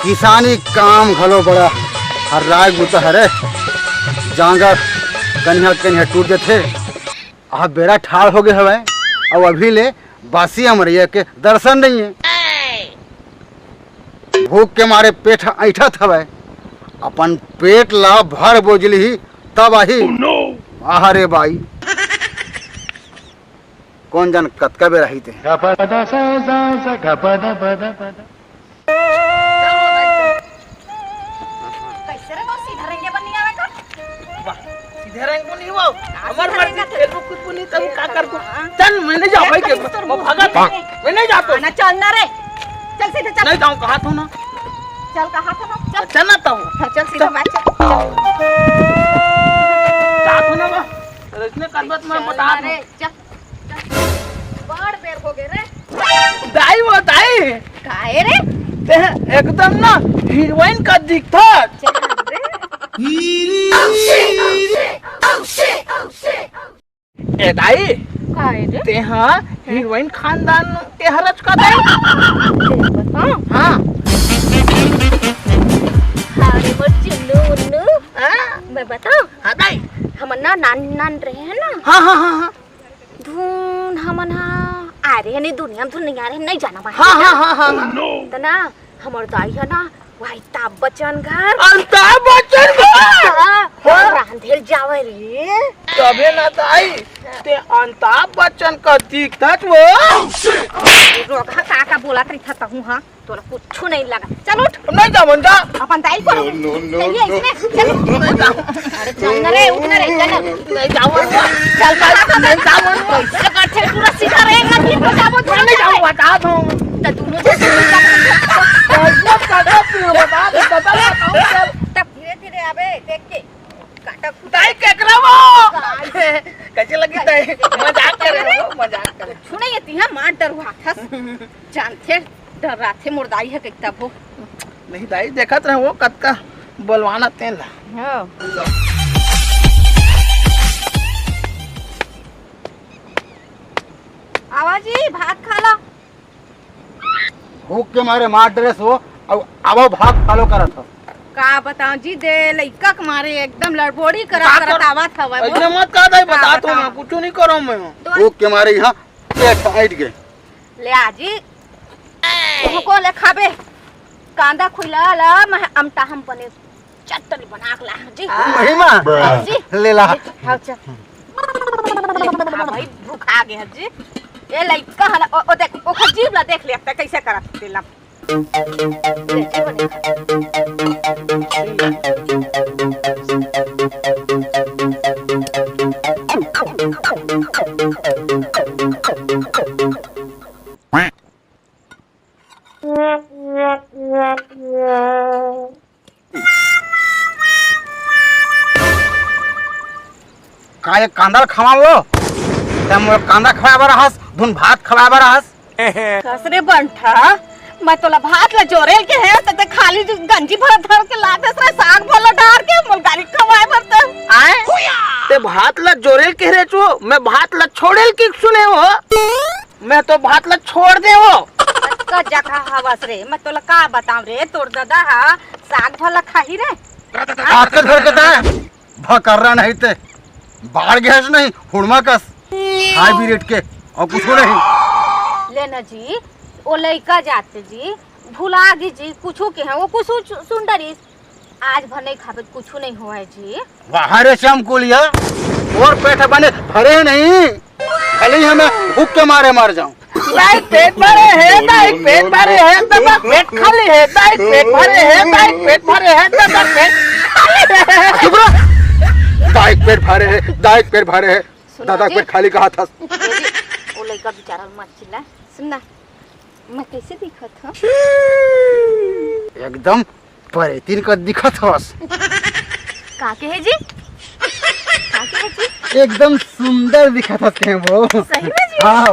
किसानी काम घलो बड़ा हर राय गुता हरे जांगर कन्या कन्या टूट देते आप बेरा ठाड़ हो गए हवे और अभी ले बासी अमरिया के दर्शन नहीं है। भूख के मारे पेट ऐठत हवे अपन पेट ला भर बोझली ही तब आही अरे भाई कौन जान कतका बेरा ही थे सीधे रंग को नहीं वो हमार मर्जी फेसबुक कुछ नहीं तब का कर को चल मैं नहीं जाऊं भाई के मैं भागत मैं नहीं जाता ना चल ना रे चल सीधे चल नहीं जाऊं कहा था ना चल कहा था ना चल चल ना तो चल सीधे बात चल चाहत ना वो इसने करबत में बता रे चल बड़ बेर हो गए रे दाई वो दाई काहे रे ते एकदम ना हीरोइन का दिखता चल रे ए दाई काहे रे ते हां हीरोइन खानदान के हरच का दे बता हां अरे मोर चिन्नू उन्नू हां मैं बताऊं हां दाई हम ना नान नान रहे हैं ना हां हां हां धून हम ना आ रहे हैं नहीं दुनिया में धून नहीं आ रहे नहीं जाना बाहर हां हां हां हां तो ना हमार दाई है ना अमिताभ बच्चन घर अमिताभ बच्चन घर रांधेल जावे रे तबे ना दाई ते अमिताभ बच्चन का दिखता वो रोगा काका बोला तरी था हूं हां तोला कुछ नहीं लगा चल उठ नहीं जा मन जा अपन दाई को चाहिए इसमें चल अरे चल ना रे उठ ना रे चल नहीं जाओ चल नहीं जाओ कैसे करते पूरा सीधा रहेगा कि तो जाओ नहीं जाओ बता दो तो दोनों से बता तब धीरे धीरे आबे देख के काटा दाई केकरा वो कैसे लगी दाई मजाक कर रहे हो मजाक कर छुने ये तिहा मार डरवा खस जानते डर राथे मुर्दाई है कितना वो नहीं दाई देखत रहे वो कत का बोलवाना तेन ला हां आवाजी भात खा लो भूख के मारे मार ड्रेस हो और अब भाग फॉलो करत हो का बताऊं जी दे लइका के मारे एकदम लड़बोड़ी करत आवत हवा ऐसे मत कह दाई बता तो मैं कुछ नहीं करूं मैं भूख के मारे यहाँ पेट ऐठ गए ले आजी को ले खाबे कांदा खुला ला मैं अमटा हम बने चटनी बना के ला जी महिमा जी ले ला हां चल भाई भूख आ गया जी ये लइका हला ओ देख ओ खजीब ला देख ले कैसे करत तेला काय कांदा खवावो त्यामुळे कांदा खवायबा रहस धुन भात खवायबा रहस कसरे बंठा मैं तोला भात ला जोरेल के है त खाली गंजी भर धर के लाते रे साग भला डार के मुलगारी खवाए भरत आए ते भात ला जोरेल के रे छो मैं भात ला छोड़ेल की सुने हो मैं तो भात ला छोड़ दे हो का जगह हवस रे मैं तोला का बताऊं रे तोर दादा साग भला खाही रे हाथ के धर के ता भकर्रा नहीं ते बाढ़ गैस नहीं हुड़मा कस हाई भी रेट के और कुछ नहीं लेना जी ओ लइका जाते जी भुला गी जी कुछ के है वो कुछ सुंदरी आज भर नहीं खाबे कुछ नहीं हुआ है जी बाहर शाम को लिया और पेट बने भरे नहीं खाली हमें भूख के मारे मर जाऊं दाई पेट भरे है दाई पेट भरे है तब पेट खाली है दाई पेट भरे है दाई पेट भरे है तब पेट खाली है चुप रह दाई पेट भरे है दाई पेट भरे है दादा पेट खाली कहा था ओ लइका बेचारा मत चिल्ला सुनना मैं कैसे दिखत हूं एकदम परेतीन का दिखत हस काके है जी काके है जी एकदम सुंदर दिखत हस के वो सही में जी हां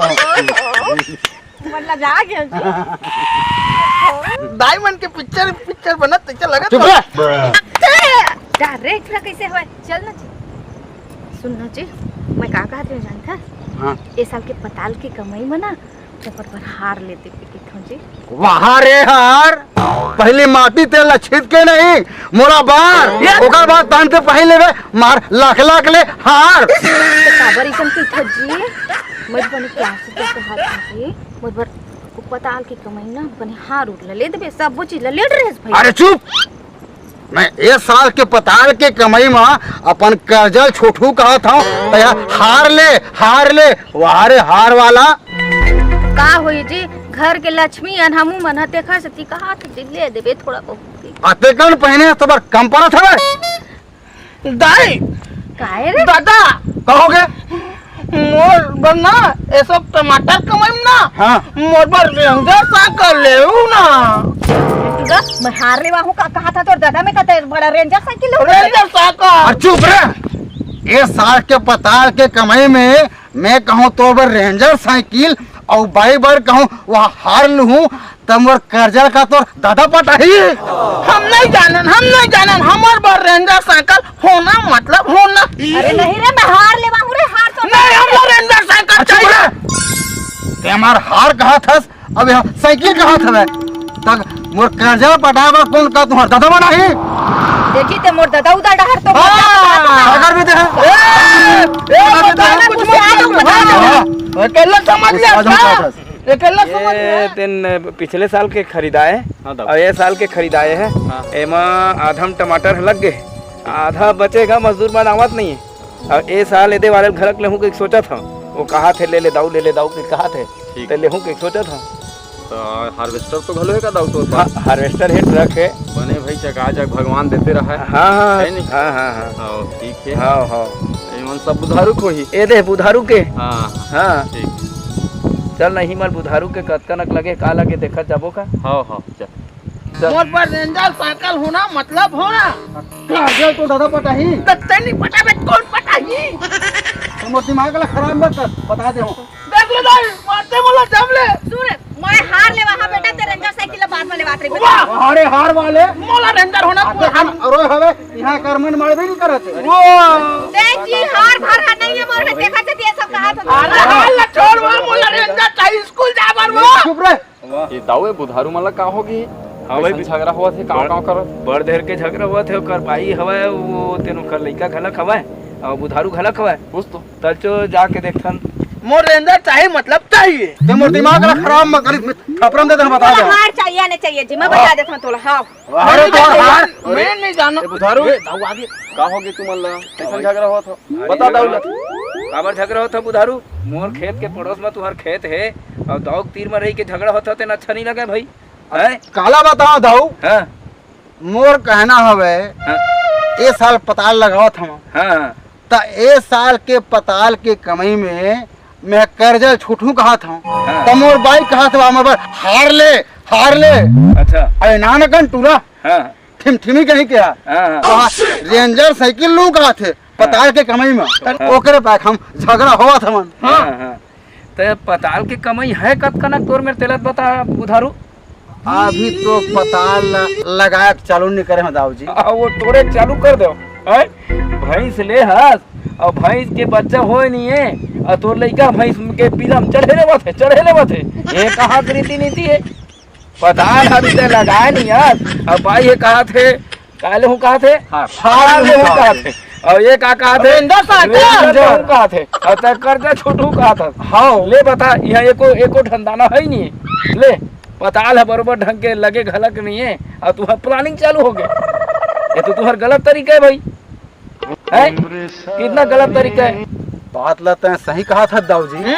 मतलब जा गया जी डायमंड के पिक्चर बनत तैसे लगत चुप रह डायरेक्ट कैसे हुआ चल ना जी सुन ना जी मैं का कहते जानता हां ए साल के पताल की कमाई में ना ऊपर पर हार लेते पिके हूँ जी। वहाँ रे हार पहले माटी तेल छीत के नहीं मोरा बार ओकर बाद तान के पहले वे मार लाख लाख ले हार तो काबर इसन की था जी मत बने क्लास के हाथ जी मत बर पताल की कमाई ना बने हार उठ ले देबे सब वो चीज ले रहे भाई। अरे चुप मैं 1 साल के पताल के कमाई में अपन कर्जल छोटू कहा था हार ले वहाँ रे हार वाला का होई जी घर के लक्ष्मी अन हमू मन हते खा सती कहा थे ले देबे थोड़ा बहुत आते कौन पहने तो बार कम पड़ा था दाई काहे रे दादा कहोगे मोर बना ये सब टमाटर कमाई ना हाँ मोर पर रेंजर साइकिल ले ना तुगा मैं हार ले वाहू का कहा था तो दादा में कहते बड़ा रेंजर साइकिल ले रेंजर साइकिल और चुप रे 1 साल के पताल के कमाई में मैं कहूँ तो बार रेंजर साइकिल और बाई बार कहूँ वह हार लूँ तब मोर कर्जा का तो दादा पटाही हम नहीं जानन हमार बार रेंजर साइकिल होना मतलब होना। अरे नहीं रे मैं हार ले वाहू रे हार तो नहीं हमको रेंजर साइकिल चाहिए। ते हमार हार कहा था अब यहाँ साइकिल कहा था तक मोर कर्जा पटावा कौन का तुम्हारा दादा बनाही देखी ते मोर दादा उदा डहर तो सागर में कुछ बता दो अकेला समझ ले अकेला समझ ये तीन पिछले साल के खरीदाए और ये साल के खरीदाए हैं एमा आधम टमाटर लग गए आधा बचेगा मजदूर मन आवत नहीं है और ये साल एदे वाले घर लेहूँ के सोचा था वो कहा थे ले ले दाऊ के कहा थे तो लेहूँ के सोचा था तो हार्वेस्टर तो घलो है का दाऊ तो हार्वेस्टर है ट्रक है बने भाई चकाचक भगवान देते रहा हाँ हाँ है नहीं? हाँ हाँ हाँ हाँ ठीक है हाँ हाँ एमन सब बुधारू को ही ये दे बुधारू के हाँ हाँ ठीक चल नहीं मल बुधारू के कतका नक लगे का लगे देखा जाबो का हाँ हाँ चल मोर पर रेंजर साइकिल होना मतलब होना कर्जा तो दादा पटाही तत्ते नहीं पता बे कौन पटाही मोर दिमाग ला खराब मत कर बता दे देख ले दाई मारते बोला जम ले सुन मैं हार ले वहां बेटा ते रेंजर साइकिल बाद वाले बात रे वाह अरे हार वाले मोला रेंजर होना हम रोय हवे यहाँ करमन मारबे नहीं करते वो देख जी हार भर हार नहीं है मोर देखा से ये सब कहा था अरे हाल छोड़ मोला रेंजर चाहिए स्कूल जाबर वो चुप रे ये दाऊ बुधारू मला का होगी हाँ भाई झगड़ा हुआ थे गाँव करत बड़ देर के झगड़ा हुआ थे ओकर भाई हवा वो तेनो कर लइका घलक हवा और बुधारू घलक हवा कुछ तो तलचो जाके देखथन मोर रेंजर चाहिए मतलब चाहिए ते मोर दिमाग ला खराब मत कर थपरम दे बता दे हार चाहिए नहीं चाहिए जी मैं बता देता हूं तोला हां अरे तो हार मैं नहीं जानो बुधारू दाऊ आगे का होगी तू मला कैसा झगड़ा हुआ था बता दाऊ ला काबर झगड़ा होता बुधारू मोर खेत के पड़ोस में तुहर खेत है और दौग तीर में रही के झगड़ा होता तेन अच्छा नहीं लगे भाई है काला बताओ दाऊ हाँ मोर कहना हवे हाँ ए साल पताल लगाओ था हाँ ता ए साल के पताल के कमाई में मैं कर्जा छूटू कहा था हाँ। तो मोर बाई कहा था मैं हार ले अच्छा अरे नानकन टूरा हाँ ठिमठिमी कहीं क्या हाँ हाँ वहाँ रेंजर साइकिल लू कहा थे पताल के कमाई में ओकरे पैक हम झगड़ा हुआ था मन हाँ हाँ तो पताल की कमाई है कत कनक तोर मेरे तेलत बता बुधारू अभी तो पताल लगाया चालू नहीं करे दाऊ जी वो तोड़े चालू कर दो भैंस ले हस और भैंस के बच्चा होए नहीं है और तोर लइका भैंस के पीलम चढ़े बथे ये कहाँ की रीति नीति है पताल अभी तक लगाए नहीं यार अब भाई ये कहा थे काले हूँ कहा थे हार ले हूँ कहा थे और ये का कहा थे कहा थे और तक कर्जा छोटू कहा था हाँ ले बता यहाँ एको धंधाना है ही नहीं है ले पताल है बरोबर ढंग के लगे घलक नहीं है और तुम्हारा प्लानिंग चालू हो गया ये तो तुम्हारा गलत तरीका है भाई है कितना गलत तरीका है बात लाते हैं सही कहा था दाऊ जी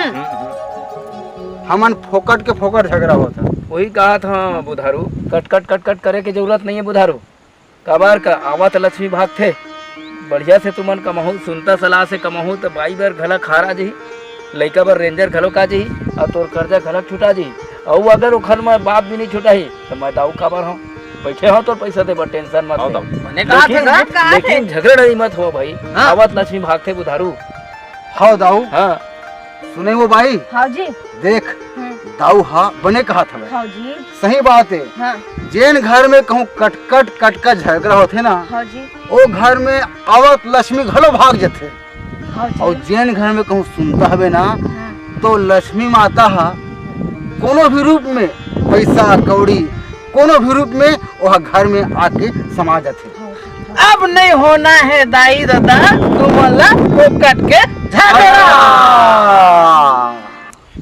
हमन फोकट के फोकट झगड़ा हुआ था वही कहा था बुधारू कट करे की जरूरत नहीं है बुधारू कबार का आवत लक्ष्मी भाग थे बढ़िया से तुमन कमाहू सुनता सलाह से कमाहू तो बाई बार घलक हारा जी लइका बार रेंजर घलो का जी और तोर कर्जा घलक छुटा जी और अगर ओखर में बाप भी नहीं छुटा ही तो मैं दाऊ काबर हूँ बैठे हो तो पैसा दे बट टेंशन मत ले। मैंने कहा था ना लेकिन झगड़ा नहीं मत हो भाई आवत लक्ष्मी भागते बुधारू हाँ दाऊ हाँ सुने वो भाई हां जी देख दाऊ हाँ बने कहा था हां जी सही बात है हां जेन घर में कहूँ कट झगड़ा होते ना हां जी वो घर में आवत लक्ष्मी घलो भाग जाते हां जी और जेन घर में कहूँ सुनता हवे ना तो लक्ष्मी माता हा कोनो भी रूप में पैसा कौड़ी कोनो भी रूप में वह घर में आके समा जाते। अब नहीं होना है दाई दादा तुमला फोकट के झगड़ा।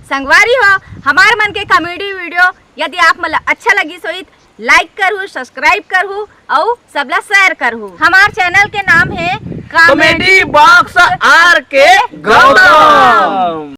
संगवारी हो हमार मन के कॉमेडी वीडियो यदि आप मला अच्छा लगी सो लाइक करू, सब्सक्राइब करू और सबला शेयर करू। हमार चैनल के नाम है कॉमेडी बॉक्स आर के गौतम।